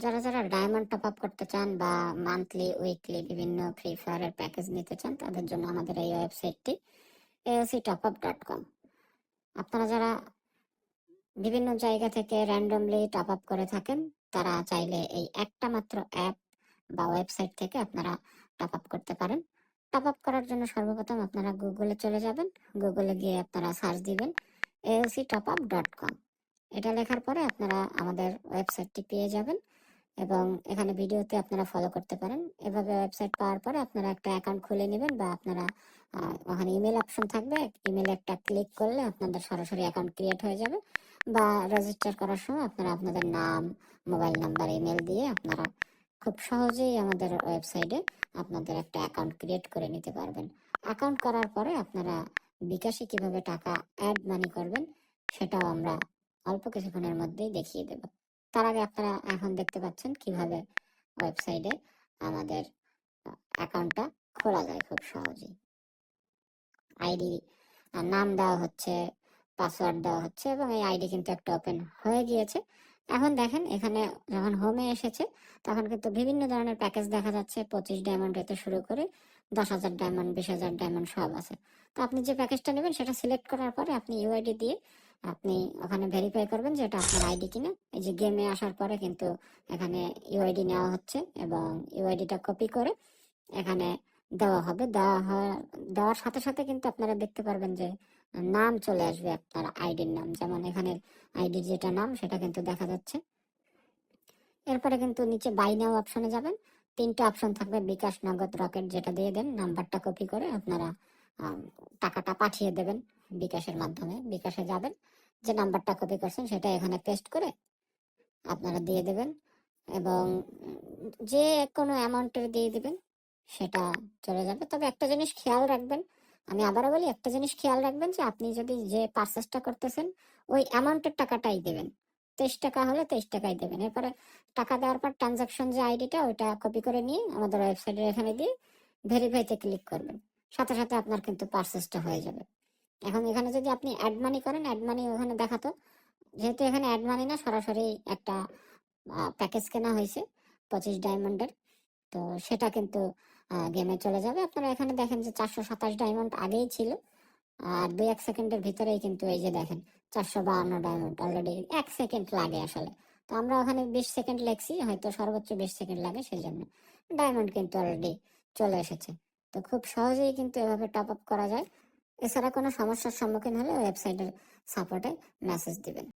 যারা যারা diamond top up করতে চান বা মান্থলি উইকলি বিভিন্ন ফ্রি ফায়ারের প্যাকেজ নিতে চান, তাদের জন্য আমাদের এই ওয়েবসাইটটি AOCTopUp.com। আপনারা যারা বিভিন্ন জায়গা থেকে র্যান্ডমলি টপ আপ করে থাকেন, তারা চাইলে এই একটা মাত্র অ্যাপ বা ওয়েবসাইট থেকে আপনারা টপ আপ করতে পারেন। টপ আপ করার জন্য সর্বপ্রথম আপনারা গুগলে চলে যাবেন। গুগলে গিয়ে আপনারা সার্চ দিবেন AOCTopUp.com। এটা লেখার পরে আপনারা আমাদের ওয়েবসাইটটি পেয়ে যাবেন এবং এখানে ভিডিওতে আপনারা ফলো করতে পারেন। এভাবে ওয়েবসাইট পাওয়ার পরে আপনারা একটা অ্যাকাউন্ট খুলে নেবেন বা আপনারা ওখানে ইমেল অপশন থাকবে, ইমেলে একটা ক্লিক করলে আপনাদের সরাসরি অ্যাকাউন্ট ক্রিয়েট হয়ে যাবে। বা রেজিস্টার করার সময় আপনারা আপনাদের নাম, মোবাইল নাম্বার, ইমেল দিয়ে আপনারা খুব সহজেই আমাদের ওয়েবসাইটে আপনাদের একটা অ্যাকাউন্ট ক্রিয়েট করে নিতে পারবেন। অ্যাকাউন্ট করার পরে আপনারা বিকাশে কিভাবে টাকা অ্যাড মানি করবেন সেটাও আমরা অল্প কিছুক্ষণের মধ্যেই দেখিয়ে দেব। তার আগে আপনারা এখন দেখতে পাচ্ছেন কিভাবে ওয়েবসাইটে আমাদের অ্যাকাউন্টটা খোলা যায় খুব সহজেই। আইডি নাম দেওয়া হচ্ছে, পাসওয়ার্ড দেওয়া হচ্ছে এবং এই আইডি কিন্তু একটা ওপেন হয়ে গিয়েছে। এখন দেখেন এখানে যখন হোমে এসেছে তখন কিন্তু বিভিন্ন ধরনের প্যাকেজ দেখা যাচ্ছে। 25 ডায়মন্ড হতে শুরু করে 10,000 ডায়মন্ড, 20,000 ডায়মন্ড সব আছে। তো আপনি যে প্যাকেজটা নেবেন সেটা সিলেক্ট করার পরে আপনি ইউআইডি দিয়ে আপনি ওখানে ভেরিফাই করবেন যে এটা আপনার আইডি কিনা। এই যে গেমে আসার পরে কিন্তু এখানে ইউআইডি নেওয়া হচ্ছে এবং ইউআইডিটা কপি করে এখানে দেওয়া হবে। দেওয়ার সাথে সাথে কিন্তু আপনারা দেখতে পারবেন যে নাম চলে আসবে, আপনার আইডির নাম। যেমন এখানে আইডির যেটা নাম সেটা কিন্তু দেখা যাচ্ছে। এরপরে কিন্তু নিচে বাই নাও অপশনে যাবেন। 3টে অপশন থাকবে, বিকাশ, নগদ, রকেট। যেটা দিয়ে দেন নাম্বারটা কপি করে আপনারা টাকাটা পাঠিয়ে দেবেন বিকাশের মাধ্যমে। বিকাশে যাবেন, যে নাম্বারটা কপি করছেন সেটা এখানে পেস্ট করে আপনারা দিয়ে দেবেন এবং যে কোনো অ্যামাউন্টের দিয়ে দিবেন, সেটা চলে যাবে। তবে একটা জিনিস খেয়াল রাখবেন, আমি আবারও বলি, একটা জিনিস খেয়াল রাখবেন যে আপনি যদি যে পারচেসটা করতেছেন ওই অ্যামাউন্টের টাকাটাই দেবেন। 23 টাকা হলে 23 টাকাই দেবেন। এরপরে টাকা দেওয়ার পর ট্রানজাকশন যে আইডিটা ওইটা কপি করে নিয়ে আমাদের ওয়েবসাইটের এখানে দিয়ে ভেরিফাইতে ক্লিক করবেন। সাথে সাথে আপনার কিন্তু পারচেসটা হয়ে যাবে। এখন এখানে যদি আপনি অ্যাড মানি করেন, অ্যাড মানি ওখানে দেখাতো। যেহেতু এখানে অ্যাড মানি না, সরাসরি একটা প্যাকেজ কেনা হয়েছে 25 ডায়মন্ডের, তো সেটা কিন্তু গেমে চলে যাবে। আপনারা এখানে দেখেন যে 427 ডায়মন্ড আগেই ছিল আর 2-1 সেকেন্ডের ভিতরেই কিন্তু এই যে দেখেন 452 ডায়মন্ড অলরেডি। 1 সেকেন্ড লাগে আসলে, তো আমরা ওখানে 20 সেকেন্ড লেখছি, হয়তো সর্বোচ্চ 20 সেকেন্ড লাগে, সেজন্য ডায়মন্ড কিন্তু অলরেডি চলে এসেছে। তো খুব সহজেই কিন্তু এভাবে টপ আপ করা যায়। এছাড়া কোনো সমস্যার সম্মুখীন হলে ওয়েবসাইটের সাপোর্টে মেসেজ দিবেন।